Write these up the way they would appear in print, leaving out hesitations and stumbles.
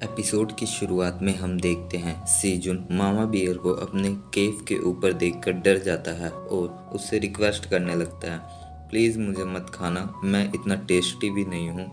Episode की शुरुआत में हम देखते हैं सीजुन मामा बियर को अपने केव के ऊपर देखकर डर जाता है और उससे रिक्वेस्ट करने लगता है, प्लीज़ मुझे मत खाना, मैं इतना टेस्टी भी नहीं हूँ।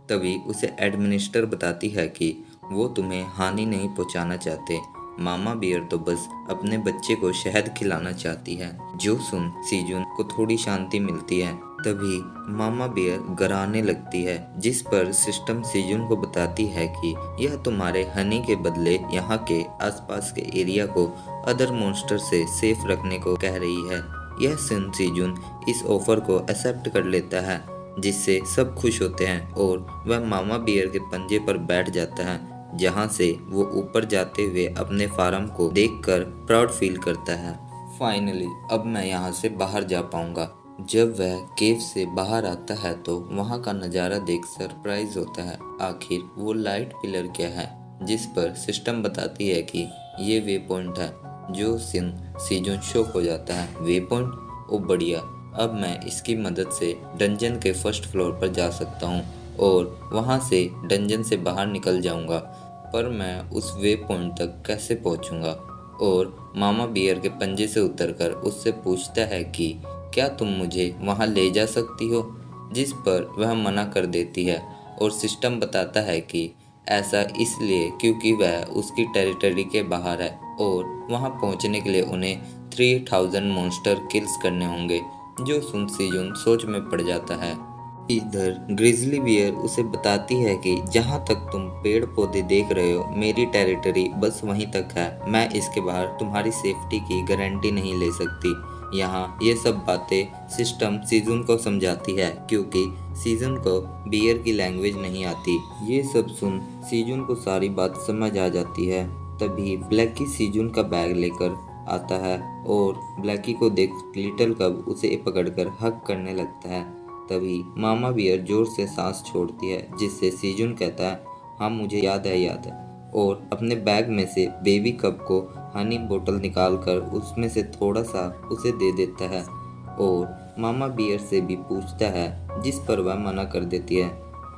तभी उसे एडमिनिस्टर बताती है कि वो तुम्हें हानि नहीं पहुँचाना चाहते, मामा बियर तो बस अपने बच्चे को शहद खिलाना चाहती है। जो सुन सीजुन को थोड़ी शांति मिलती है। तभी मामा बियर गराने लगती है, जिस पर सिस्टम सीजुन को बताती है कि यह तुम्हारे हनी के बदले यहाँ के आसपास के एरिया को अदर मॉन्स्टर से सेफ रखने को कह रही है। यह सुन सीजुन इस ऑफर को एक्सेप्ट कर लेता है, जिससे सब खुश होते हैं और वह मामा बियर के पंजे पर बैठ जाता है, जहाँ से वो ऊपर जाते हुए अपने फार्म को देखकर प्राउड फील करता है। फाइनली अब मैं यहाँ से बाहर जा पाऊंगा। जब वह केव से बाहर आता है तो वहाँ का नज़ारा देख सरप्राइज होता है। आखिर वो लाइट पिलर क्या है, जिस पर सिस्टम बताती है कि ये वे पॉइंट है। जो सीजन शॉक हो जाता है, वे पॉइंट, ओ बढ़िया, अब मैं इसकी मदद से डंजन के फर्स्ट फ्लोर पर जा सकता हूँ और वहाँ से डंजन से बाहर निकल जाऊँगा। पर मैं उस वे पॉइंट तक कैसे पहुँचूँगा? और मामा बियर के पंजे से उतरकर उससे पूछता है कि क्या तुम मुझे वहाँ ले जा सकती हो, जिस पर वह मना कर देती है और सिस्टम बताता है कि ऐसा इसलिए क्योंकि वह उसकी टेरिटरी के बाहर है और वहाँ पहुँचने के लिए उन्हें 3000 मॉन्स्टर किल्स करने होंगे। जो सुन सीजुन सोच में पड़ जाता है। इधर ग्रिजली बियर उसे बताती है कि जहाँ तक तुम पेड़ पौधे देख रहे हो, मेरी टेरिटरी बस वहीं तक है, मैं इसके बाहर तुम्हारी सेफ्टी की गारंटी नहीं ले सकती। यहाँ ये सब बातें सिस्टम सीजन को समझाती है, क्योंकि सीजन को बियर की लैंग्वेज नहीं आती। ये सब सुन सीजन को सारी बात समझ आ जाती है। तभी ब्लैकी सीजन का बैग लेकर आता है और ब्लैकी को देख लिटिल कब उसे पकड़कर हक करने लगता है। तभी मामा बियर जोर से सांस छोड़ती है, जिससे सीजुन कहता है, हाँ मुझे याद है, और अपने बैग में से बेबी कप को हनी बोतल निकालकर उसमें से थोड़ा सा उसे दे देता है और मामा बियर से भी पूछता है, जिस पर वह मना कर देती है।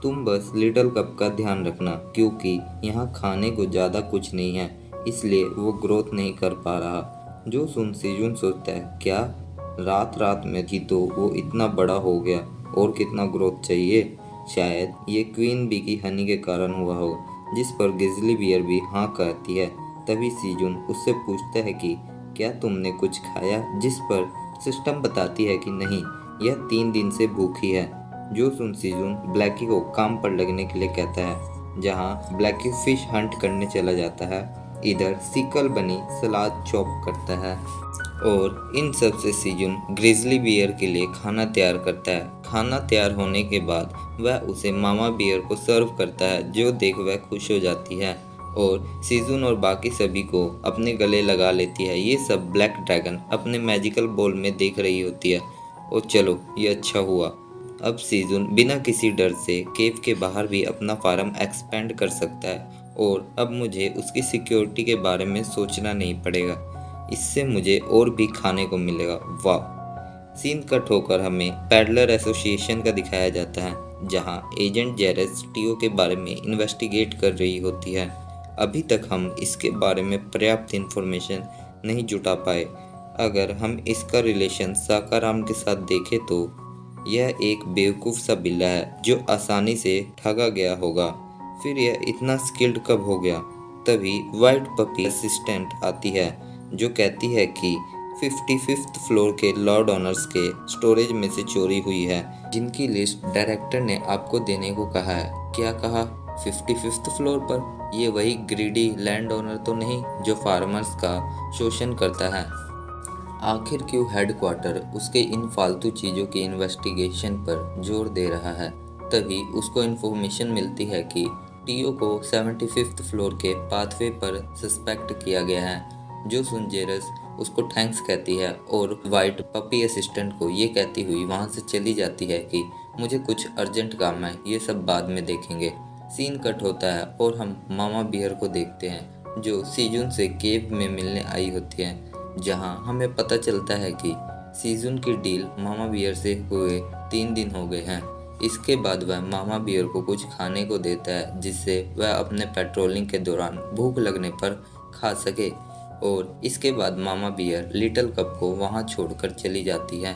तुम बस लिटिल कप का ध्यान रखना, क्योंकि यहाँ खाने को ज़्यादा कुछ नहीं है, इसलिए वो ग्रोथ नहीं कर पा रहा। जो सुन सीजुन सोचता है, क्या रात रात में ही तो वो इतना बड़ा हो गया, और कितना ग्रोथ चाहिए? शायद ये क्वीन बी की हनी के कारण हुआ हो। जिस पर गिजली बियर भी हाँ कहती है। तभी सीजुन उससे पूछता है कि क्या तुमने कुछ खाया, जिस पर सिस्टम बताती है कि नहीं, यह 3 दिन से भूखी है। जो सुन सीजुन ब्लैकी को काम पर लगने के लिए कहता है, जहाँ ब्लैकी फिश हंट करने चला जाता है। इधर सिकल बनी सलाद चॉप करता है और इन सब से सीजुन ग्रिजली बियर के लिए खाना तैयार करता है। खाना तैयार होने के बाद वह उसे मामा बियर को सर्व करता है, जो देख वह खुश हो जाती है और सीजुन और बाकी सभी को अपने गले लगा लेती है। ये सब ब्लैक ड्रैगन अपने मैजिकल बॉल में देख रही होती है। और चलो ये अच्छा हुआ, अब सीजुन बिना किसी डर से केव के बाहर भी अपना फार्म एक्सपेंड कर सकता है और अब मुझे उसकी सिक्योरिटी के बारे में सोचना नहीं पड़ेगा। इससे मुझे और भी खाने को मिलेगा। वाह। सीन कट होकर हमें पैडलर एसोसिएशन का दिखाया जाता है, जहां एजेंट जेरेस टीओ के बारे में इन्वेस्टिगेट कर रही होती है। अभी तक हम इसके बारे में पर्याप्त इंफॉर्मेशन नहीं जुटा पाए। अगर हम इसका रिलेशन साकाराम के साथ देखें तो यह एक बेवकूफ़ सा बिल्ला है जो आसानी से ठगा गया होगा। फिर यह इतना स्किल्ड कब हो गया? तभी वाइट पपी असिस्टेंट आती है, जो कहती है कि 55th फ्लोर के लॉर्ड ऑनर्स के स्टोरेज में से चोरी हुई है, जिनकी लिस्ट डायरेक्टर ने आपको देने को कहा है। क्या कहा? 55th फ्लोर पर? ये वही ग्रीडी लैंड ओनर तो नहीं जो फार्मर्स का शोषण करता है? आखिर क्यों हेडक्वार्टर उसके इन फालतू चीज़ों की इन्वेस्टिगेशन पर जोर दे रहा है? तभी उसको इन्फॉर्मेशन मिलती है कि टीओ को 75th फ्लोर के पाथवे पर सस्पेक्ट किया गया है। जो सुन जेरस उसको थैंक्स कहती है और वाइट पपी असिस्टेंट को ये कहती हुई वहाँ से चली जाती है कि मुझे कुछ अर्जेंट काम है, ये सब बाद में देखेंगे। सीन कट होता है और हम मामा बियर को देखते हैं, जो सीजुन से केव में मिलने आई होती है, जहां हमें पता चलता है कि सीजुन की डील मामा बियर से हुए 3 दिन हो गए हैं। इसके बाद वह मामा बियर को कुछ खाने को देता है जिससे वह अपने पेट्रोलिंग के दौरान भूख लगने पर खा सके। और इसके बाद मामा बियर लिटिल कप को वहाँ छोड़कर चली जाती है।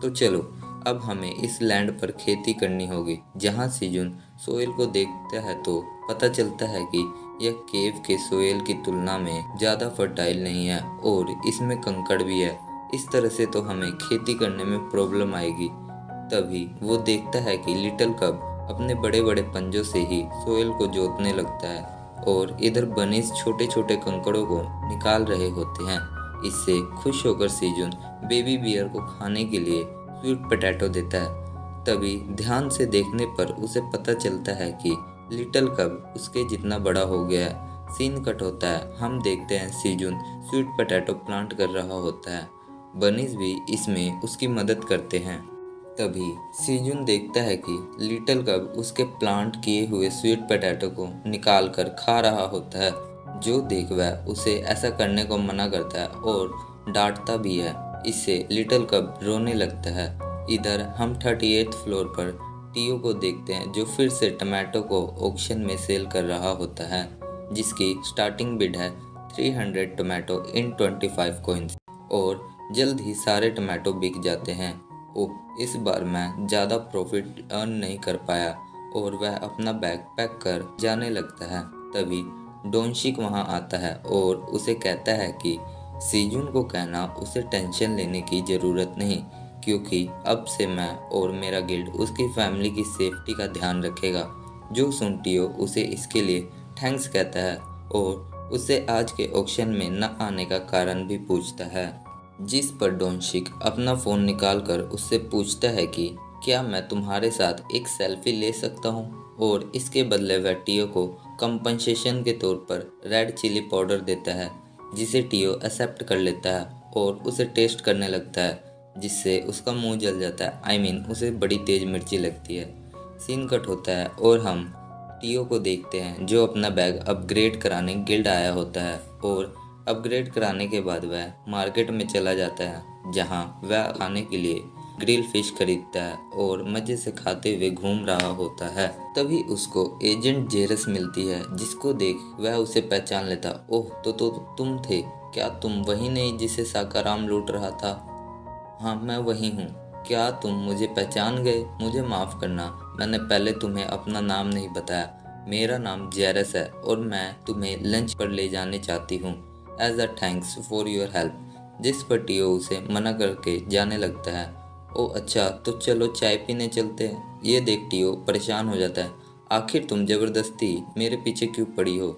तो चलो अब हमें इस लैंड पर खेती करनी होगी। जहाँ सीजुन सोयल को देखता है तो पता चलता है कि यह केव के सोयल की तुलना में ज़्यादा फर्टाइल नहीं है और इसमें कंकड़ भी है। इस तरह से तो हमें खेती करने में प्रॉब्लम आएगी। तभी वो देखता है कि लिटिल कब अपने बड़े बड़े पंजों से ही सोयल को जोतने लगता है और इधर बनीज छोटे छोटे कंकड़ों को निकाल रहे होते हैं। इससे खुश होकर सीजुन बेबी बियर को खाने के लिए स्वीट पोटैटो देता है। तभी ध्यान से देखने पर उसे पता चलता है कि लिटिल कब उसके जितना बड़ा हो गया है। सीन कट होता है, हम देखते हैं सीजुन स्वीट पोटैटो प्लांट कर रहा होता है। बनीज भी इसमें उसकी मदद करते हैं। तभी सीजुन देखता है कि लिटिल कब उसके प्लांट किए हुए स्वीट पोटैटो को निकाल कर खा रहा होता है। जो देख वह उसे ऐसा करने को मना करता है और डांटता भी है। इससे लिटिल कब रोने लगता है। इधर हम 38th फ्लोर पर टीओ को देखते हैं जो फिर से टमाटो को ऑक्शन में सेल कर रहा होता है जिसकी स्टार्टिंग बिड है 300 टमाटो इन 25 कॉइन्स और जल्द ही सारे टमाटो बिक जाते हैं। ओह, इस बार मैं ज़्यादा प्रॉफिट अर्न नहीं कर पाया और वह अपना बैग पैक कर जाने लगता है। तभी डोनशिक वहाँ आता है और उसे कहता है कि सीजुन को कहना उसे टेंशन लेने की ज़रूरत नहीं क्योंकि अब से मैं और मेरा गिल्ड उसकी फैमिली की सेफ्टी का ध्यान रखेगा। जो सुन टीओ उसे इसके लिए थैंक्स कहता है और उससे आज के ऑक्शन में न आने का कारण भी पूछता है। जिस पर डोनशिक अपना फ़ोन निकालकर उससे पूछता है कि क्या मैं तुम्हारे साथ एक सेल्फी ले सकता हूँ और इसके बदले वह टीओ को कंपनसेशन के तौर पर रेड चिली पाउडर देता है जिसे टीओ एक्सेप्ट कर लेता है और उसे टेस्ट करने लगता है जिससे उसका मुंह जल जाता है। उसे बड़ी तेज़ मिर्ची लगती है। सीन कट होता है और हम टीओ को देखते हैं जो अपना बैग अपग्रेड कराने गिल्ड आया होता है और अपग्रेड कराने के बाद वह मार्केट में चला जाता है जहां वह खाने के लिए ग्रिल फिश खरीदता है और मज़े से खाते हुए घूम रहा होता है। तभी उसको एजेंट जेरस मिलती है जिसको देख वह उसे पहचान लेता। ओह, तो तुम थे क्या? तुम वही नहीं जिसे साकाराम लूट रहा था? हाँ, मैं वही हूँ। क्या तुम मुझे पहचान गए? मुझे माफ़ करना, मैंने पहले तुम्हें अपना नाम नहीं बताया। मेरा नाम जेरस है और मैं तुम्हें लंच पर ले जाने चाहती हूँ as a thanks for your help. जिस पर टीओ उसे मना करके जाने लगता है। ओ अच्छा, तो चलो चाय पीने चलते हैं। ये देख टीओ परेशान हो जाता है। आखिर तुम ज़बरदस्ती मेरे पीछे क्यों पड़ी हो?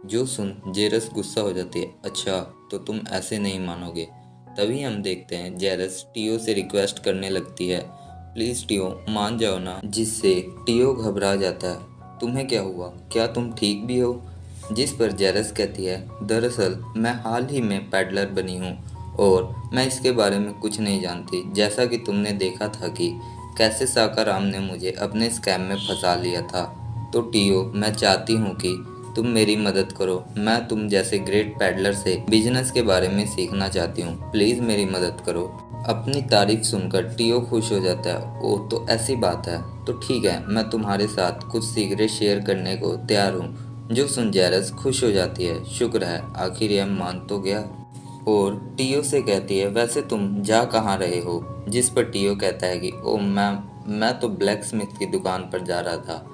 जो सुन जेरस गुस्सा हो जाती है। अच्छा, तो तुम ऐसे नहीं मानोगे। तभी हम देखते हैं जेरस टीओ से रिक्वेस्ट करने लगती है, प्लीज़ टीओ मान जाओ ना। जिससे टीओ घबरा जाता है। तुम्हें क्या हुआ? क्या तुम ठीक भी हो? जिस पर जेरस कहती है, दरअसल मैं हाल ही में पैडलर बनी हूँ और मैं इसके बारे में कुछ नहीं जानती। जैसा कि तुमने देखा था कि कैसे साकाराम ने मुझे अपने स्कैम में फंसा लिया था। तो टीओ, मैं चाहती हूँ कि तुम मेरी मदद करो। मैं तुम जैसे ग्रेट पैडलर से बिजनेस के बारे में सीखना चाहती हूँ। प्लीज़ मेरी मदद करो। अपनी तारीफ सुनकर टीओ खुश हो जाता है। ओह, तो ऐसी बात है, तो ठीक है, मैं तुम्हारे साथ कुछ सीक्रेट शेयर करने को तैयार हूँ। जो सुन जेरस खुश हो जाती है। शुक्र है, आखिर यह मान तो गया। और टीओ से कहती है, वैसे तुम जा कहाँ रहे हो? जिस पर टीओ कहता है कि ओ मैं तो ब्लैक स्मिथ की दुकान पर जा रहा था।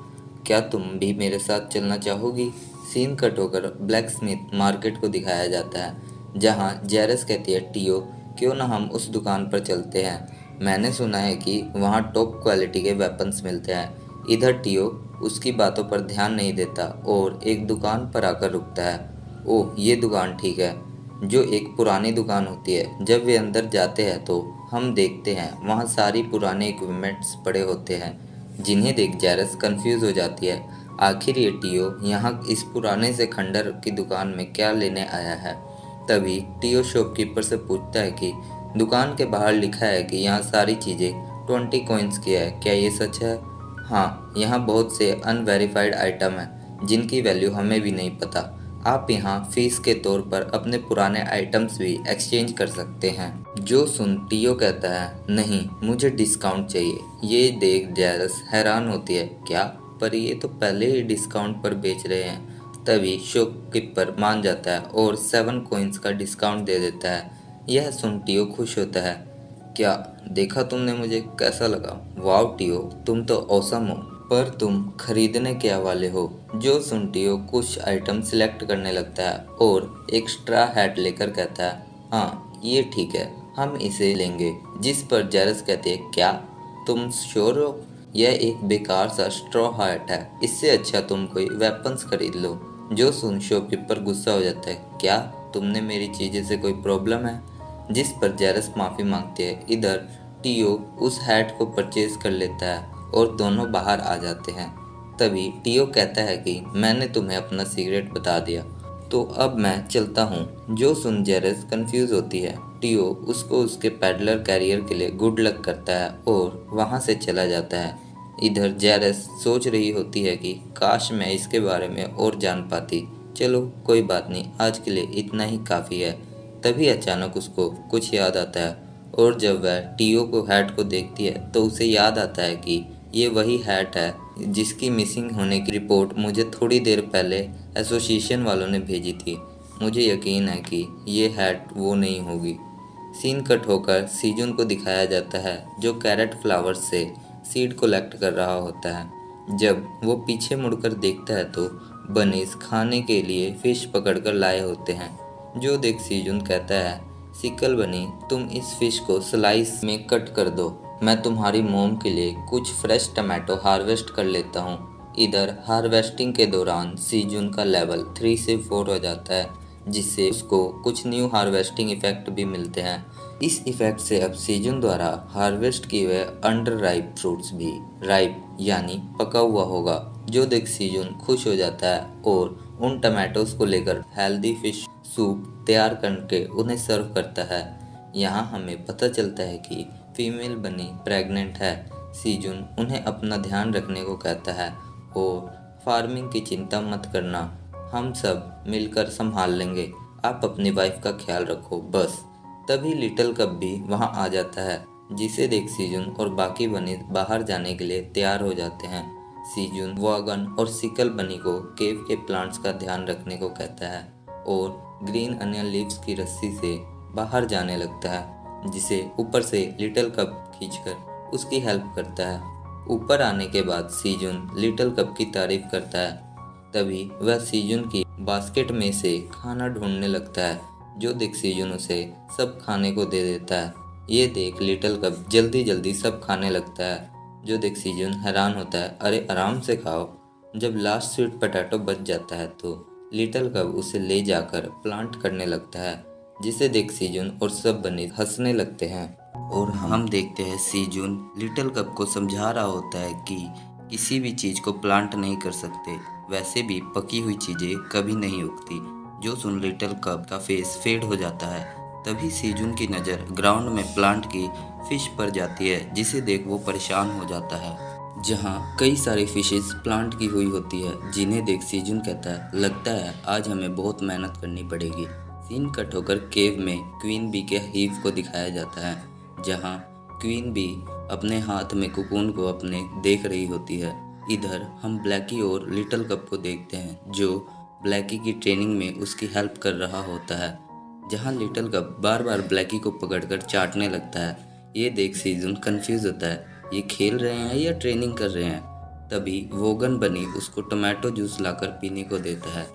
क्या तुम भी मेरे साथ चलना चाहोगी? सीन कट होकर ब्लैक स्मिथ मार्केट को दिखाया जाता है जहाँ जेरस कहती है, टीओ क्यों ना हम उस दुकान पर चलते हैं। मैंने सुना है कि वहाँ टॉप क्वालिटी के वेपन्स मिलते हैं। इधर टीओ उसकी बातों पर ध्यान नहीं देता और एक दुकान पर आकर रुकता है। ओह, ये दुकान ठीक है, जो एक पुरानी दुकान होती है। जब वे अंदर जाते हैं तो हम देखते हैं वहाँ सारी पुराने इक्विपमेंट्स पड़े होते हैं जिन्हें देख जेरस कंफ्यूज हो जाती है। आखिर ये टीओ यहाँ इस पुराने से खंडर की दुकान में क्या लेने आया है। तभी टीओ शॉपकीपर से पूछता है कि दुकान के बाहर लिखा है कि यहाँ सारी चीज़ें 20 कॉइन्स की है, क्या ये सच है? हाँ, यहाँ बहुत से अनवेरिफाइड आइटम हैं जिनकी वैल्यू हमें भी नहीं पता। आप यहाँ फीस के तौर पर अपने पुराने आइटम्स भी एक्सचेंज कर सकते हैं। जो सुन टियो कहता है, नहीं मुझे डिस्काउंट चाहिए। ये देख जैरस हैरान होती है, क्या? पर ये तो पहले ही डिस्काउंट पर बेच रहे हैं। तभी शॉपकीपर मान जाता है और 7 कॉइन्स का डिस्काउंट दे देता है। यह सुन टियो खुश होता है, क्या देखा तुमने मुझे, कैसा लगा? वाह टियो, तुम तो ऑसम हो। पर तुम खरीदने क्या वाले हो? जो सुन टियो कुछ आइटम सिलेक्ट करने लगता है और एक स्ट्रा हैट लेकर कहता है, हाँ ये ठीक है, हम इसे लेंगे। जिस पर जैरस कहते हैं, क्या तुम श्योर हो? यह एक बेकार सा स्ट्रॉ हैट है, इससे अच्छा तुम कोई वेपन्स खरीद लो। जो सुन शॉपकीपर गुस्सा हो जाता है, क्या तुमने मेरी चीज़ें से कोई प्रॉब्लम है? जिस पर जैरस माफ़ी मांगते हैं। इधर टियो उस हैट को परचेज कर लेता है और दोनों बाहर आ जाते हैं। तभी टियो कहता है कि मैंने तुम्हें अपना सीक्रेट बता दिया, तो अब मैं चलता हूँ। जो सुन जैरस कंफ्यूज होती है। टियो उसको उसके पैडलर कैरियर के लिए गुड लक करता है और वहाँ से चला जाता है। इधर जैरस सोच रही होती है कि काश मैं इसके बारे में और जान पाती। चलो कोई बात नहीं, आज के लिए इतना ही काफ़ी है। तभी अचानक उसको कुछ याद आता है और जब वह टियो को हैट को देखती है तो उसे याद आता है कि ये वही हैट है जिसकी मिसिंग होने की रिपोर्ट मुझे थोड़ी देर पहले एसोसिएशन वालों ने भेजी थी। मुझे यकीन है कि ये हैट वो नहीं होगी। सीन कट होकर सीजुन को दिखाया जाता है जो कैरेट फ्लावर्स से सीड कलेक्ट कर रहा होता है। जब वो पीछे मुड़कर देखता है तो बनीज खाने के लिए फिश पकड़कर लाए होते हैं। जो देख सीजुन कहता है, सिकल बनी तुम इस फिश को स्लाइस में कट कर दो, मैं तुम्हारी मोम के लिए कुछ फ्रेश टमाटो हार्वेस्ट कर लेता हूँ। इधर हार्वेस्टिंग के दौरान सीजुन का लेवल 3 से 4 हो जाता है, जिससे उसको कुछ न्यू हार्वेस्टिंग इफेक्ट भी मिलते हैं। इस इफेक्ट से अब सीजुन द्वारा हार्वेस्ट किए हुए अंडर राइप फ्रूट्स भी राइप यानी पका हुआ होगा। जो देख सीजुन खुश हो जाता है और उन टमाटोज को लेकर हेल्दी फिश सूप तैयार करके उन्हें सर्व करता है। यहाँ हमें पता चलता है कि फीमेल बनी प्रेग्नेंट है। सीजुन उन्हें अपना ध्यान रखने को कहता है और फार्मिंग की चिंता मत करना, हम सब मिलकर संभाल लेंगे, आप अपनी वाइफ का ख्याल रखो बस। तभी लिटिल कप भी वहाँ आ जाता है, जिसे देख सीजुन और बाकी बनी बाहर जाने के लिए तैयार हो जाते हैं। सीजुन वागन और सिकल बनी को केव के प्लांट्स का ध्यान रखने को कहता है और ग्रीन अनियन लीव्स की रस्सी से बाहर जाने लगता है, जिसे ऊपर से लिटिल कप खींचकर उसकी हेल्प करता है। ऊपर आने के बाद सीजुन लिटिल कप की तारीफ करता है। तभी वह सीजुन की बास्केट में से खाना ढूंढने लगता है। जो देख सीजुन उसे सब खाने को दे देता है। ये देख लिटिल कप जल्दी जल्दी सब खाने लगता है। जो देख सीजुन हैरान होता है, अरे आराम से खाओ। जब लास्ट स्वीट पोटैटो बच जाता है तो लिटिल कप उसे ले जाकर प्लांट करने लगता है, जिसे देख सीजुन और सब बनी हंसने लगते हैं। और हम देखते हैं सीजुन लिटिल कप को समझा रहा होता है कि किसी भी चीज़ को प्लांट नहीं कर सकते, वैसे भी पकी हुई चीज़ें कभी नहीं उगती। जो सुन लिटिल कप का फेस फेड हो जाता है। तभी सीजुन की नज़र ग्राउंड में प्लांट की फिश पर जाती है, जिसे देख वो परेशान हो जाता है। जहाँ कई सारी फिशेस प्लांट की हुई होती है, जिन्हें देख सीजुन कहता है, लगता है आज हमें बहुत मेहनत करनी पड़ेगी। सीन कट होकर केव में क्वीन बी के हीव को दिखाया जाता है, जहाँ क्वीन बी अपने हाथ में कुकून को अपने देख रही होती है। इधर हम ब्लैकी और लिटिल कप को देखते हैं, जो ब्लैकी की ट्रेनिंग में उसकी हेल्प कर रहा होता है। जहाँ लिटिल कप बार बार ब्लैकी को पकड़कर चाटने लगता है। ये देख सीजुन कंफ्यूज होता है, ये खेल रहे हैं या ट्रेनिंग कर रहे हैं। तभी वोगन बनी उसको टोमेटो जूस लाकर पीने को देता है।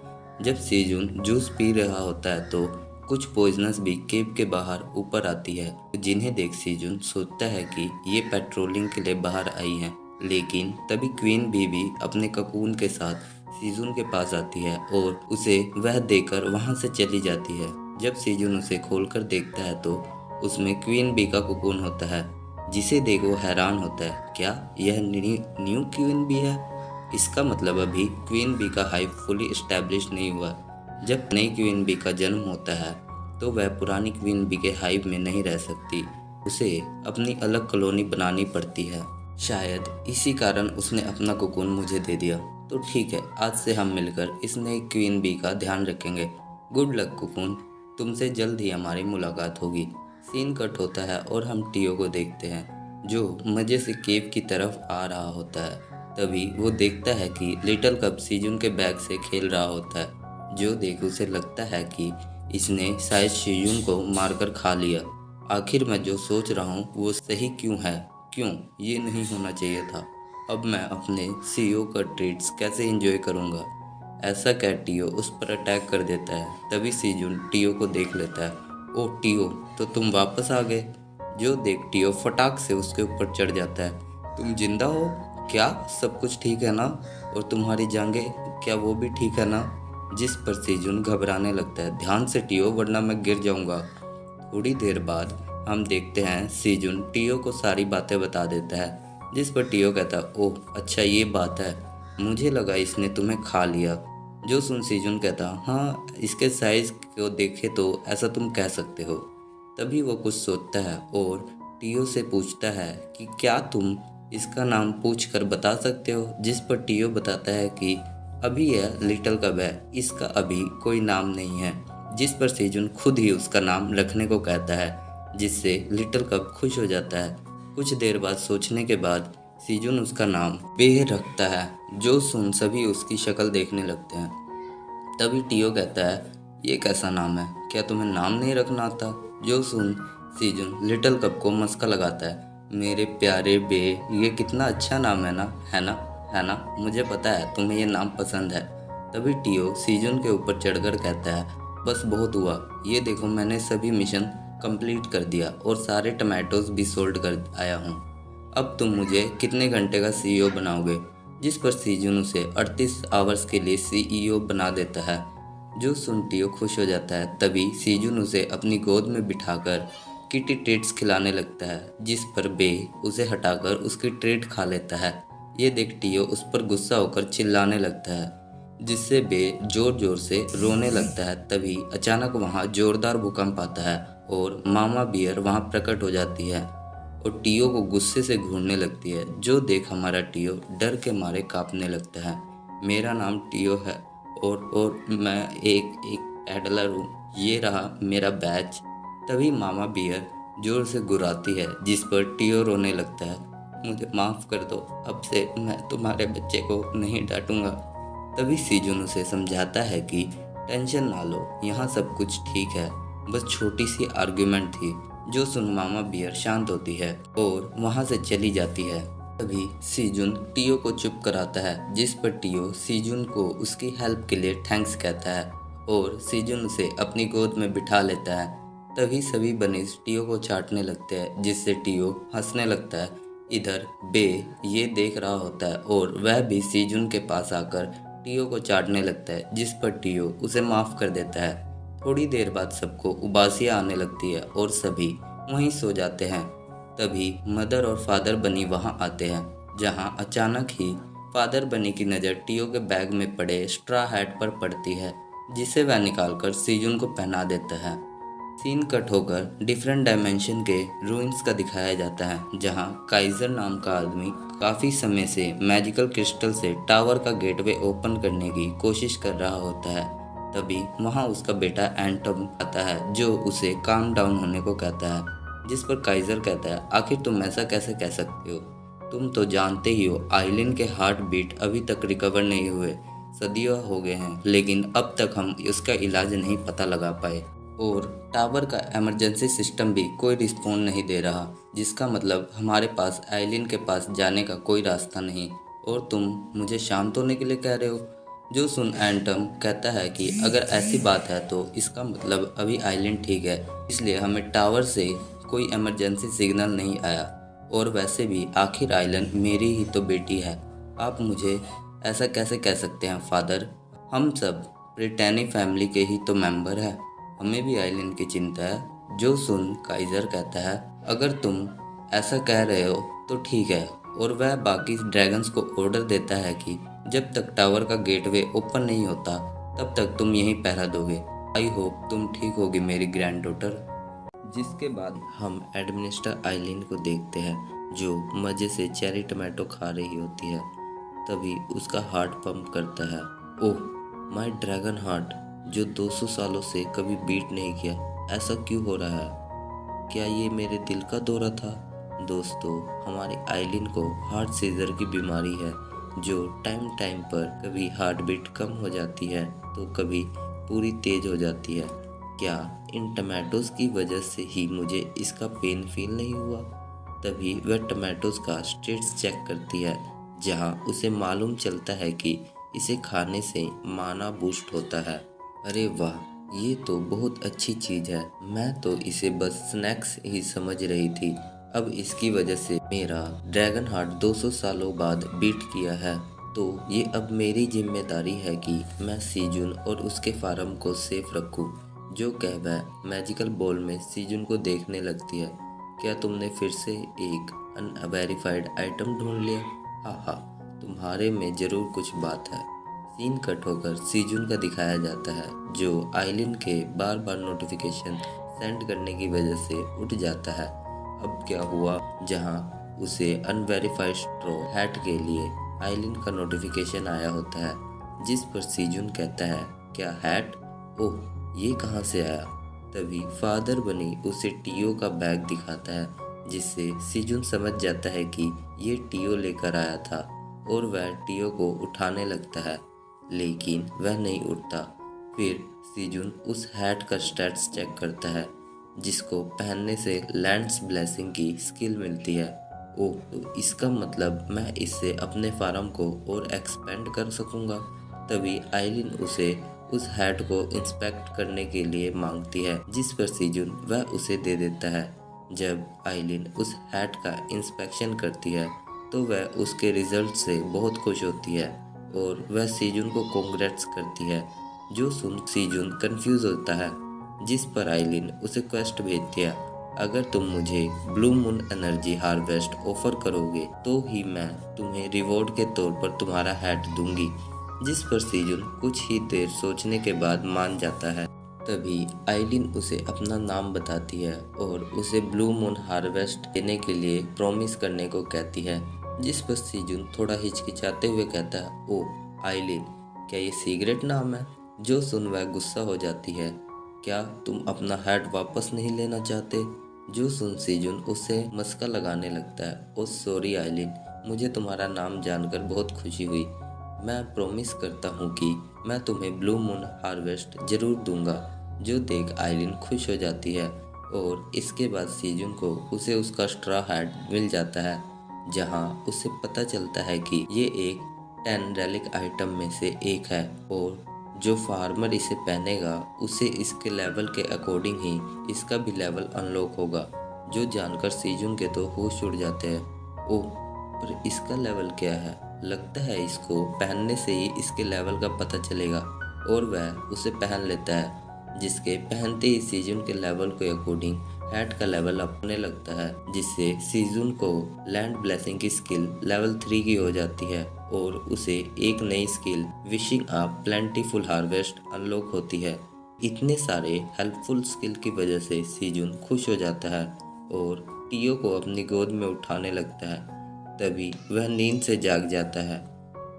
जब सीजुन जूस पी रहा होता है तो कुछ पॉइजनस भी केव के बाहर ऊपर आती है, जिन्हें देख सीजुन सोचता है कि ये पेट्रोलिंग के लिए बाहर आई हैं। लेकिन तभी क्वीन भी अपने ककून के साथ सीजुन के पास आती है और उसे वह देकर वहां से चली जाती है। जब सीजुन उसे खोलकर देखता है तो उसमें क्वीन बी का कुकून होता है, जिसे देख वो हैरान होता है, क्या यह न्यू क्वीन बी है? इसका मतलब अभी क्वीन बी का हाइव फुली इस्टेब्लिश नहीं हुआ। जब नई क्वीन बी का जन्म होता है तो वह पुरानी क्वीन बी के हाइव में नहीं रह सकती, उसे अपनी अलग कॉलोनी बनानी पड़ती है। शायद इसी कारण उसने अपना कुकून मुझे दे दिया। तो ठीक है, आज से हम मिलकर इस नई क्वीन बी का ध्यान रखेंगे। गुड लक कुकुन, तुमसे जल्द ही हमारी मुलाकात होगी। सीन कट होता है और हम टियो को देखते हैं जो मज़े से केव की तरफ आ रहा होता है। तभी वो देखता है कि लिटिल कप सीजुन के बैग से खेल रहा होता है, जो देख उसे लगता है कि इसने शायद सीजुन को मारकर खा लिया। आखिर मैं जो सोच रहा हूँ वो सही क्यों है? क्यों ये नहीं होना चाहिए था? अब मैं अपने सीईओ का ट्रीट्स कैसे एंजॉय करूँगा? ऐसा कह टियो उस पर अटैक कर देता है। तभी सीजुन टियो को देख लेता है। ओह टियो, तो तुम वापस आ गए। जो देख टियो फटाक से उसके ऊपर चढ़ जाता है। तुम जिंदा हो क्या? सब कुछ ठीक है ना? और तुम्हारी जांघें, क्या वो भी ठीक है ना? जिस पर सीजुन घबराने लगता है। ध्यान से टियो, वरना मैं गिर जाऊंगा। थोड़ी देर बाद हम देखते हैं सीजुन टियो को सारी बातें बता देता है, जिस पर टियो कहता है ओह अच्छा ये बात है, मुझे लगा इसने तुम्हें खा लिया। जो सुन सीजुन कहता हाँ, इसके साइज को देखे तो ऐसा तुम कह सकते हो। तभी वो कुछ सोचता है और टियो से पूछता है कि क्या तुम इसका नाम पूछ कर बता सकते हो? जिस पर टियो बताता है कि अभी यह लिटिल कब है, इसका अभी कोई नाम नहीं है। जिस पर सेजुन खुद ही उसका नाम रखने को कहता है, जिससे लिटिल कप खुश हो जाता है। कुछ देर बाद सोचने के बाद सीजुन उसका नाम बे रखता है। जो सुन सभी उसकी शक्ल देखने लगते हैं। तभी टियो कहता है ये कैसा नाम है, क्या तुम्हें नाम नहीं रखना आता? जो सुन सीजुन लिटिल कप को मस्का लगाता है, मेरे प्यारे बे, ये कितना अच्छा नाम है ना, है ना, है ना? मुझे पता है तुम्हें ये नाम पसंद है। तभी टियो सीजुन के ऊपर चढ़कर कहता है बस बहुत हुआ, ये देखो मैंने सभी मिशन कंप्लीट कर दिया और सारे टमाटोज भी सोल्ड कर आया हूँ। अब तुम मुझे कितने घंटे का सीईओ बनाओगे? जिस पर सीजुन उसे 38 आवर्स के लिए सीईओ बना देता है। जो सुन टियो खुश हो जाता है। तभी सीजुन उसे अपनी गोद में बिठाकर किटी ट्रीट्स खिलाने लगता है, जिस पर बे उसे हटाकर उसकी ट्रीट खा लेता है। ये देख टियो उस पर गुस्सा होकर चिल्लाने लगता है, जिससे बे जोर जोर से रोने लगता है। तभी अचानक वहाँ जोरदार भूकंप आता है और मामा बियर वहाँ प्रकट हो जाती है और टियो को गुस्से से घूरने लगती है। जो देख हमारा टियो डर के मारे कांपने लगता है। मेरा नाम टियो है और मैं एक एडलर हूँ, ये रहा मेरा बैच। तभी मामा बियर जोर से गुर्राती है, जिस पर टियो रोने लगता है, मुझे माफ़ कर दो, अब से मैं तुम्हारे बच्चे को नहीं डांटूंगा। तभी सीजुन उसे समझाता है कि टेंशन ना लो, यहाँ सब कुछ ठीक है, बस छोटी सी आर्ग्यूमेंट थी। जो सुन मामा बियर शांत होती है और वहाँ से चली जाती है। तभी सीजुन टियो को चुप कराता है, जिस पर टियो सीजुन को उसकी हेल्प के लिए थैंक्स कहता है और सीजुन उसे अपनी गोद में बिठा लेता है। तभी सभी बनीज टियो को चाटने लगते हैं, जिससे टियो हंसने लगता है। इधर बे ये देख रहा होता है और वह भी सीजुन के पास आकर टियो को चाटने लगता है, जिस पर टियो उसे माफ़ कर देता है। थोड़ी देर बाद सबको उबासियाँ आने लगती है और सभी वहीं सो जाते हैं। तभी मदर और फादर बनी वहां आते हैं, जहां अचानक ही फादर बनी की नज़र टियो के बैग में पड़े स्ट्रॉ हैट पर पड़ती है, जिसे वह निकालकर सीजुन को पहना देता है। सीन कट होकर डिफरेंट डायमेंशन के रूइंस का दिखाया जाता है, जहां काइजर नाम का आदमी काफ़ी समय से मैजिकल क्रिस्टल से टावर का गेटवे ओपन करने की कोशिश कर रहा होता है। तभी वहां उसका बेटा एंटम आता है, जो उसे काम डाउन होने को कहता है। जिस पर काइजर कहता है आखिर तुम ऐसा कैसे कह सकते हो? तुम तो जानते ही हो आइलिन के हार्ट बीट अभी तक रिकवर नहीं हुए, सदियों हो गए हैं, लेकिन अब तक हम उसका इलाज नहीं पता लगा पाए और टावर का इमरजेंसी सिस्टम भी कोई रिस्पॉन्ड नहीं दे रहा, जिसका मतलब हमारे पास आइलिन के पास जाने का कोई रास्ता नहीं। और तुम मुझे शांत होने के लिए कह रहे हो? जो सुन एंटम कहता है कि अगर ऐसी बात है तो इसका मतलब अभी आइलैंड ठीक है, इसलिए हमें टावर से कोई इमरजेंसी सिग्नल नहीं आया, और वैसे भी आखिर आइलैंड मेरी ही तो बेटी है। आप मुझे ऐसा कैसे कह सकते हैं फादर? हम सब ब्रिटेनी फैमिली के ही तो मेंबर हैं, हमें भी आइलैंड की चिंता है। जो सुन काइजर कहता है अगर तुम ऐसा कह रहे हो तो ठीक है, और वह बाकी ड्रैगन्स को ऑर्डर देता है कि जब तक टावर का गेटवे ओपन नहीं होता तब तक तुम यहीं पहरा दोगे। आई होप तुम ठीक होगी मेरी ग्रैंड डॉटर। जिसके बाद हम एडमिनिस्टर आइलिन को देखते हैं, जो मज़े से चेरी टमाटो खा रही होती है। तभी उसका हार्ट पंप करता है। ओह माय ड्रैगन हार्ट, जो 200 सालों से कभी बीट नहीं किया, ऐसा क्यों हो रहा है? क्या ये मेरे दिल का दौरा था? दोस्तों, हमारी आइलिन को हार्ट सीजर की बीमारी है, जो टाइम टाइम पर कभी हार्ट बीट कम हो जाती है तो कभी पूरी तेज हो जाती है। क्या इन टमाटोज की वजह से ही मुझे इसका पेन फील नहीं हुआ? तभी वह टमाटोज का स्टेटस चेक करती है, जहां उसे मालूम चलता है कि इसे खाने से माना बूस्ट होता है। अरे वाह, ये तो बहुत अच्छी चीज़ है। मैं तो इसे बस स्नैक्स ही समझ रही थी। अब इसकी वजह से मेरा ड्रैगन हार्ट 200 सालों बाद बीट किया है, तो ये अब मेरी जिम्मेदारी है कि मैं सीजुन और उसके फार्म को सेफ रखूं। जो कह वह मैजिकल बॉल में सीजुन को देखने लगती है। क्या तुमने फिर से एक अनवेरिफाइड आइटम ढूंढ लिया? हाँ हाँ, तुम्हारे में ज़रूर कुछ बात है। सीन कट होकर सीजुन का दिखाया जाता है, जो आइलिन के बार बार नोटिफिकेशन सेंड करने की वजह से उठ जाता है। अब क्या हुआ, जहां उसे अनवेरिफाइड स्ट्रॉ हैट के लिए आइलिन का नोटिफिकेशन आया होता है, जिस पर सीजुन कहता है, क्या हैट? ओह, ये कहाँ से आया? तभी फादर बनी उसे टीओ का बैग दिखाता है, जिससे सीजुन समझ जाता है कि ये टीओ लेकर आया था, और वह टीओ को उठाने लगता है, लेकिन वह नहीं उठता। फिर सीजुन उस हैट का स्टेटस चेक करता है, जिसको पहनने से लैंड्स ब्लेसिंग की स्किल मिलती है। ओह, तो इसका मतलब मैं इससे अपने फार्म को और एक्सपेंड कर सकूंगा। तभी आइलिन उसे उस हैट को इंस्पेक्ट करने के लिए मांगती है, जिस पर सीजुन वह उसे दे देता है। जब आइलिन उस हैट का इंस्पेक्शन करती है तो वह उसके रिजल्ट से बहुत खुश होती है और वह सीजुन को कांग्रेट्स करती है। जो सुन सीजुन कंफ्यूज होता है, जिस पर आइलिन उसे क्वेस्ट भेजती है, अगर तुम मुझे blue moon energy harvest offer करोगे तो ही मैं तुम्हें रिवॉर्ड के तौर पर तुम्हारा हैट दूंगी। जिस पर सीजुन कुछ ही देर सोचने के बाद मान जाता है। तभी आइलिन उसे अपना नाम बताती है और उसे ब्लू मून हार्वेस्ट देने के लिए प्रॉमिस करने को कहती है, जिस पर सीजुन थोड़ा हिचकिचाते हुए कहता है, ओ आइलिन, क्या ये सीक्रेट नाम है? जो सुन वह गुस्सा हो जाती है, क्या तुम अपना हैट वापस नहीं लेना चाहते? जो सुन सीजुन उसे मस्का लगाने लगता है, ओ सॉरी आइलिन, मुझे तुम्हारा नाम जानकर बहुत खुशी हुई। मैं प्रॉमिस करता हूँ कि मैं तुम्हें ब्लू मून हार्वेस्ट जरूर दूंगा। जो देख आइलिन खुश हो जाती है और इसके बाद सीजुन को उसे उसका स्ट्रॉ हैट मिल जाता है, जहाँ उसे पता चलता है कि ये एक 10 रेलिक आइटम में से एक है और जो फार्मर इसे पहनेगा उसे इसके लेवल के अकॉर्डिंग ही इसका भी लेवल अनलॉक होगा। जो जानकर सीजुन के तो होश उड़ जाते हैं। ओह, पर इसका लेवल क्या है? लगता है इसको पहनने से ही इसके लेवल का पता चलेगा, और वह उसे पहन लेता है, जिसके पहनते ही सीजुन के लेवल के अकॉर्डिंग हैट का लेवल अप होने लगता है, जिससे सीजुन को लैंड ब्लेसिंग की स्किल लेवल 3 की हो जाती है और उसे एक नई skill wishing a plentiful harvest unlock होती है। इतने सारे हेल्पफुल स्किल की वजह से सीजुन खुश हो जाता है और टीओ को अपनी गोद में उठाने लगता है। तभी वह नींद से जाग जाता है।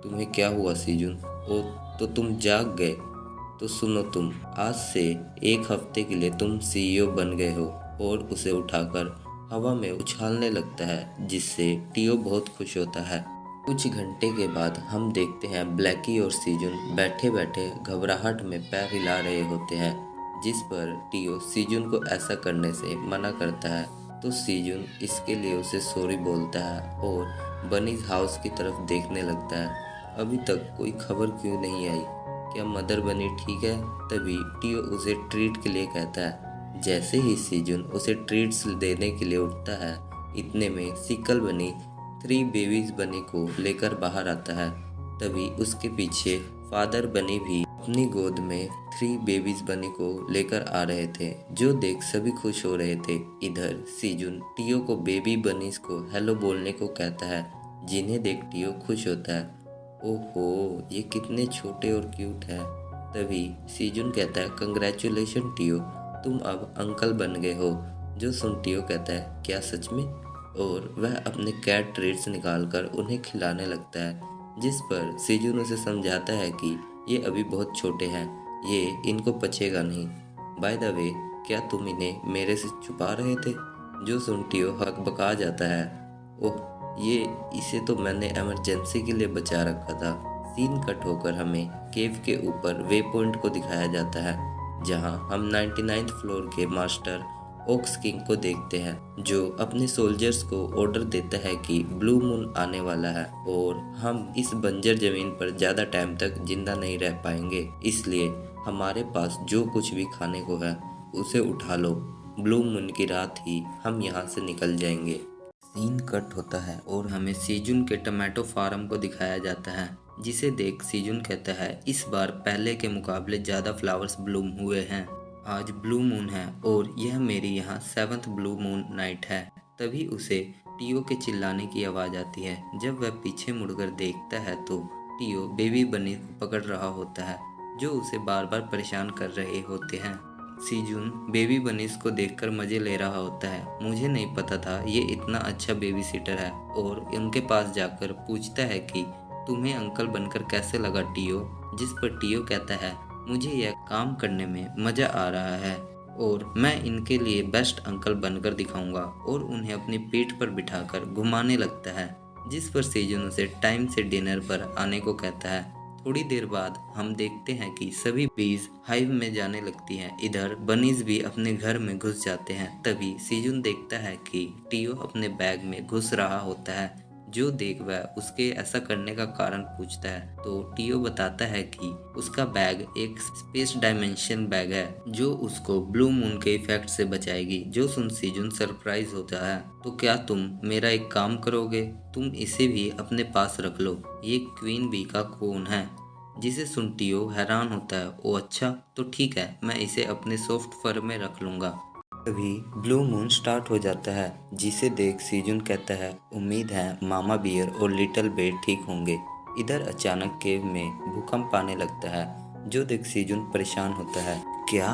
तुम्हें क्या हुआ सीजुन? ओ, तो तुम जाग गए? तो सुनो, तुम आज से 1 हफ्ते के लिए तुम सीईओ बन गए हो। और उसे उठाकर हवा में उछालने लगता है, जिससे टीओ बहुत खुश होता है। कुछ घंटे के बाद हम देखते हैं ब्लैकी और सीजुन बैठे बैठे घबराहट में पैर हिला रहे होते हैं, जिस पर टीओ सीजुन को ऐसा करने से मना करता है। तो सीजुन इसके लिए उसे सॉरी बोलता है और बनीज हाउस की तरफ देखने लगता है। अभी तक कोई खबर क्यों नहीं आई? क्या मदर बनी ठीक है? तभी टीओ उसे ट्रीट के लिए कहता है। जैसे ही सीजुन उसे ट्रीट्स देने के लिए उठता है, इतने में सिकल बनी 3 बेबीज बनी को लेकर बाहर आता है। तभी उसके पीछे फादर बनी भी अपनी गोद में 3 बेबीज बनी को लेकर आ रहे थे, जो देख सभी खुश हो रहे थे। इधर सीजुन टीओ को बेबी बनीज को हेलो बोलने को कहता है, जिन्हें देख टीओ खुश होता है। ओहो, ये कितने छोटे और क्यूट हैं। तभी सीजुन कहता है, कंग्रेचुलेशन टीओ, तुम अब अंकल बन गए हो। जो सुन टीओ कहता है, क्या सच में? और वह अपने कैट ट्रीट्स निकालकर उन्हें खिलाने लगता है, जिस पर सीजून उसे समझाता है कि ये अभी बहुत छोटे हैं, ये इनको पचेगा नहीं। बाय द वे, क्या तुम इन्हें मेरे से छुपा रहे थे? जो सुन टियो हकबका जाता है। ओह, ये इसे तो मैंने इमरजेंसी के लिए बचा रखा था। सीन कट होकर हमें केव के ऊपर वे पॉइंट को दिखाया जाता है, जहां हम 99th फ्लोर के मास्टर ओक्स किंग को देखते हैं, जो अपने सोल्जर्स को ऑर्डर देता है कि ब्लू मून आने वाला है और हम इस बंजर जमीन पर ज़्यादा टाइम तक जिंदा नहीं रह पाएंगे, इसलिए हमारे पास जो कुछ भी खाने को है उसे उठा लो। ब्लू मून की रात ही हम यहाँ से निकल जाएंगे। सीन कट होता है और हमें सीजुन के टमाटो फार्म को दिखाया जाता है, जिसे देख सीजुन कहता है इस बार पहले के मुकाबले ज़्यादा फ्लावर्स ब्लूम हुए हैं। आज ब्लू मून है और यह मेरी यहाँ 7th ब्लू मून नाइट है। तभी उसे टियो के चिल्लाने की आवाज़ आती है। जब वह पीछे मुड़कर देखता है तो टियो बेबी बनी को पकड़ रहा होता है, जो उसे बार बार परेशान कर रहे होते हैं। सीजून बेबी बनीस को देखकर मज़े ले रहा होता है। मुझे नहीं पता था ये इतना अच्छा बेबी सिटर है, और उनके पास जाकर पूछता है कि तुम्हें अंकल बनकर कैसे लगा टियो, जिस पर टियो कहता है मुझे यह काम करने में मज़ा आ रहा है और मैं इनके लिए बेस्ट अंकल बनकर दिखाऊंगा, और उन्हें अपनी पीठ पर बिठाकर घुमाने लगता है, जिस पर सीजून उसे टाइम से डिनर पर आने को कहता है। थोड़ी देर बाद हम देखते हैं कि सभी बीज हाइव में जाने लगती हैं। इधर बनीज भी अपने घर में घुस जाते हैं। तभी सीजुन देखता है कि टियो अपने बैग में घुस रहा होता है, जो देख वह उसके ऐसा करने का कारण पूछता है तो टियो बताता है कि उसका बैग एक स्पेस डायमेंशन बैग है, जो उसको ब्लू मून के इफेक्ट से बचाएगी। जो सुन सीजुन सरप्राइज होता है। तो क्या तुम मेरा एक काम करोगे? तुम इसे भी अपने पास रख लो, ये क्वीन बी का कोन है। जिसे सुन टियो हैरान होता है। ओ अच्छा, तो ठीक है, मैं इसे अपने सॉफ्ट फर में रख लूँगा। तभी ब्लू मून स्टार्ट हो जाता है, जिसे देख सीजुन कहता है उम्मीद है मामा बियर और लिटिल बेर ठीक होंगे। इधर अचानक केव में भूकंप आने लगता है, जो देख सीजुन परेशान होता है। क्या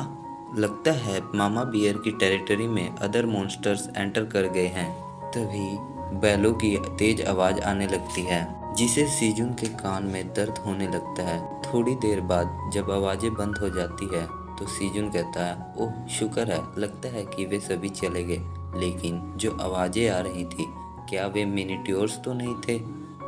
लगता है मामा बियर की टेरिटरी में अदर मॉन्स्टर्स एंटर कर गए हैं। तभी बैलो की तेज आवाज़ आने लगती है, जिसे सीजुन के कान में दर्द होने लगता है। थोड़ी देर बाद जब आवाज़ें बंद हो जाती है तो सीजुन कहता है ओह शुक्र है, लगता है कि वे सभी चले गए। लेकिन जो आवाज़ें आ रही थी, क्या वे मिनीट्योर्स तो नहीं थे?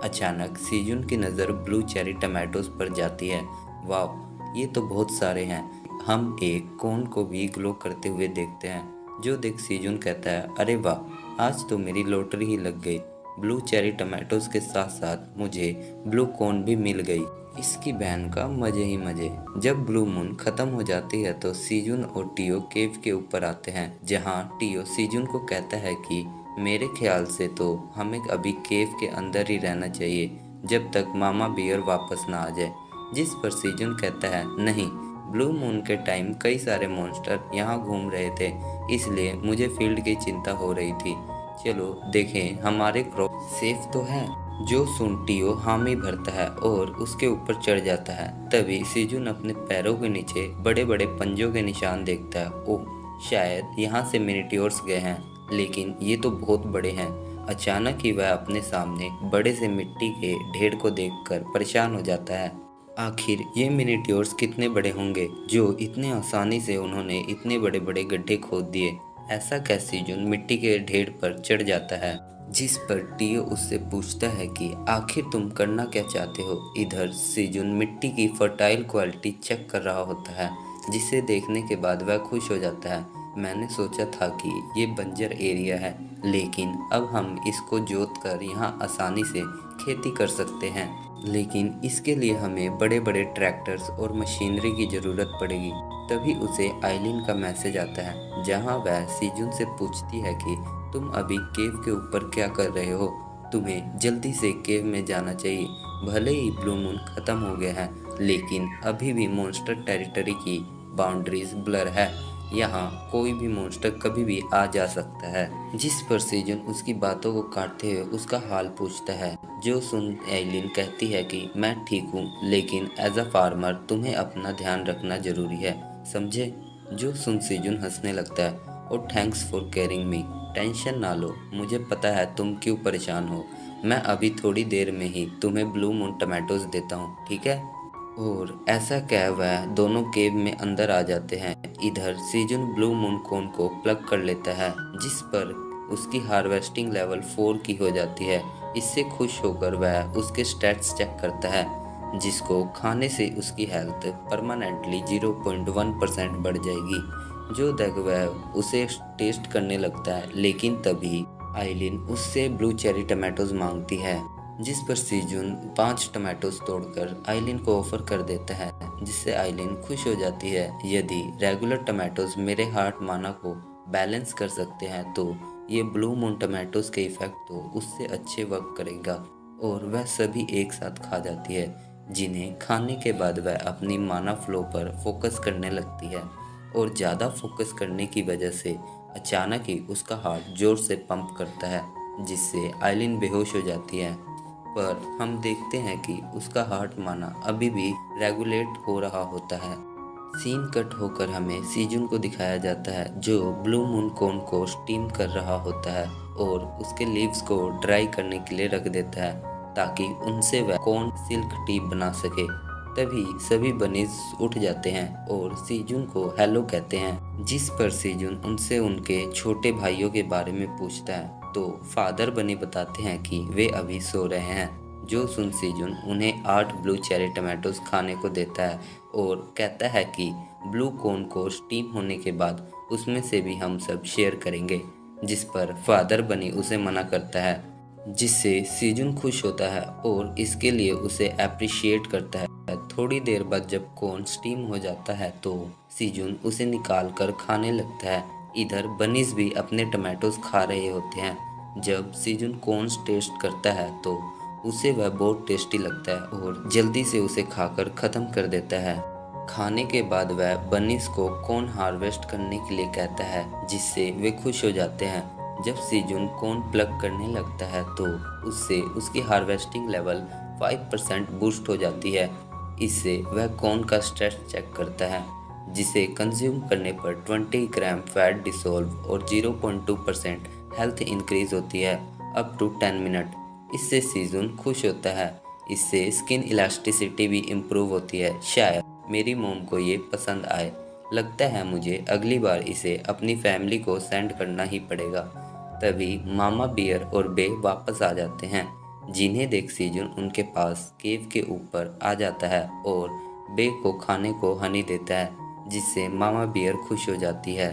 अचानक सीजुन की नज़र ब्लू चेरी टमाटोज पर जाती है। वाह, ये तो बहुत सारे हैं। हम एक कोन को भी ग्लो करते हुए देखते हैं, जो देख सीजुन कहता है अरे वाह, आज तो मेरी लॉटरी ही लग गई। ब्लू चेरी टमाटोज के साथ साथ मुझे ब्लू कोन भी मिल गई। इसकी बहन का मज़े ही मज़े। जब ब्लू मून ख़त्म हो जाती है तो सीजुन और टियो केव के ऊपर आते हैं, जहां टियो सीजुन को कहता है कि मेरे ख्याल से तो हमें अभी केव के अंदर ही रहना चाहिए जब तक मामा बियर वापस ना आ जाए। जिस पर सीजुन कहता है नहीं, ब्लू मून के टाइम कई सारे मॉन्स्टर यहाँ घूम रहे थे, इसलिए मुझे फील्ड की चिंता हो रही थी। चलो देखें हमारे क्रॉप सेफ तो है। जो सुन टियो हामी भरता है और उसके ऊपर चढ़ जाता है। तभी सीजुन अपने पैरों के नीचे बड़े बड़े पंजों के निशान देखता है। ओह, शायद यहाँ से मिनीट्योर्स गए हैं, लेकिन ये तो बहुत बड़े हैं। अचानक ही वह अपने सामने बड़े से मिट्टी के ढेर को देखकर परेशान हो जाता है। आखिर ये मिनीट्योर्स कितने बड़े होंगे, जो इतने आसानी से उन्होंने इतने बड़े बड़े गड्ढे खोद दिए। ऐसा कैसे सीजुन मिट्टी के ढेर पर चढ़ जाता है, जिस पर टियो उससे पूछता है कि आखिर तुम करना क्या चाहते हो। इधर सीजुन मिट्टी की फर्टाइल क्वालिटी चेक कर रहा होता है, जिसे देखने के बाद वह खुश हो जाता है। मैंने सोचा था कि ये बंजर एरिया है, लेकिन अब हम इसको जोत कर यहाँ आसानी से खेती कर सकते हैं, लेकिन इसके लिए हमें बड़े बड़े ट्रैक्टर्स और मशीनरी की ज़रूरत पड़ेगी। तभी उसे आइलिन का मैसेज आता है, जहाँ वह सीजुन से पूछती है कि तुम अभी केव के ऊपर क्या कर रहे हो? तुम्हें जल्दी से केव में जाना चाहिए। भले ही ब्लू मून ख़त्म हो गया है, लेकिन अभी भी मॉन्स्टर टेरिटरी की बाउंड्रीज ब्लर है। यहाँ कोई भी मॉन्स्टर कभी भी आ जा सकता है। जिस पर सीजन उसकी बातों को काटते हुए उसका हाल पूछता है। जो सुन एलिन कहती है कि मैं ठीक हूँ, लेकिन एज अ फार्मर तुम्हें अपना ध्यान रखना जरूरी है, समझे? जो सुन सीजन हंसने लगता है और thanks for caring me. Tension ना लो, मुझे पता है तुम क्यों परेशान हो। मैं अभी थोड़ी देर में ही तुम्हें ब्लू मून टमाटोज देता हूँ, ठीक है। और ऐसा कह वह दोनों केव में अंदर आ जाते हैं। इधर सीजन ब्लू मून कोन को प्लग कर लेता है, जिस पर उसकी हार्वेस्टिंग लेवल 4 की हो जाती है। इससे खुश होकर वह उसके स्टैट्स चेक करता है, जिसको खाने से उसकी हेल्थ परमानेंटली 0.1% बढ़ जाएगी। जो देख वह उसे टेस्ट करने लगता है, लेकिन तभी आइलिन उससे ब्लू चेरी टमाटोज मांगती है, जिस पर सीजुन 5 टमाटोज तोड़कर आइलिन को ऑफर कर देता है, जिससे आइलिन खुश हो जाती है। यदि रेगुलर टमाटोज मेरे हार्ट माना को बैलेंस कर सकते हैं तो ये ब्लू मून टमाटोज के इफेक्ट तो उससे अच्छे वर्क करेगा। और वह सभी एक साथ खा जाती है, जिन्हें खाने के बाद वह अपनी माना फ्लो पर फोकस करने लगती है। और ज़्यादा फोकस करने की वजह से अचानक ही उसका हार्ट जोर से पंप करता है, जिससे आइलिन बेहोश हो जाती है। पर हम देखते हैं कि उसका हार्ट माना अभी भी रेगुलेट हो रहा होता है। सीन कट होकर हमें सीजुन को दिखाया जाता है, जो ब्लू मून कोन को स्टीम कर रहा होता है और उसके लीव्स को ड्राई करने के लिए रख देता है, ताकि उनसे वह कोन सिल्क टी बना सके। तभी सभी बनीज उठ जाते हैं और सीजुन को हेलो कहते हैं, जिस पर सीजुन उनसे उनके छोटे भाइयों के बारे में पूछता है। तो फादर बनी बताते हैं कि वे अभी सो रहे हैं। जो सुन सीजुन उन्हें 8 ब्लू चेरी टमाटोज खाने को देता है और कहता है कि ब्लू कोन को स्टीम होने के बाद उसमें से भी हम सब शेयर करेंगे, जिस पर फादर बनी उसे मना करता है, जिससे सीजुन खुश होता है और इसके लिए उसे अप्रिशिएट करता है। थोड़ी देर बाद जब कोन स्टीम हो जाता है तो सीजुन उसे निकाल कर खाने लगता है। इधर बनीज भी अपने टमाटोज खा रहे होते हैं। जब सीजुन कोन्स टेस्ट करता है तो उसे वह बहुत टेस्टी लगता है और जल्दी से उसे खाकर ख़त्म कर देता है। खाने के बाद वह बनीज को कोन हार्वेस्ट करने के लिए कहता है, जिससे वे खुश हो जाते हैं। जब सीजुन कोन प्लग करने लगता है तो उससे उसकी हार्वेस्टिंग लेवल 5% बूस्ट हो जाती है। इससे वह कोन का स्ट्रेस चेक करता है, जिसे कंज्यूम करने पर 20 ग्राम फैट डिसॉल्व और 0.2% हेल्थ इंक्रीज होती है अप टू 10 मिनट। इससे सीजुन खुश होता है। इससे स्किन इलास्टिसिटी भी इम्प्रूव होती है। शायद मेरी मोम को ये पसंद आए। लगता है मुझे अगली बार इसे अपनी फैमिली को सेंड करना ही पड़ेगा। तभी मामा बियर और बे वापस आ जाते हैं, जिन्हें देख सीजुन उनके पास केव के ऊपर आ जाता है और बे को खाने को हनी देता है, जिससे मामा बियर खुश हो जाती है।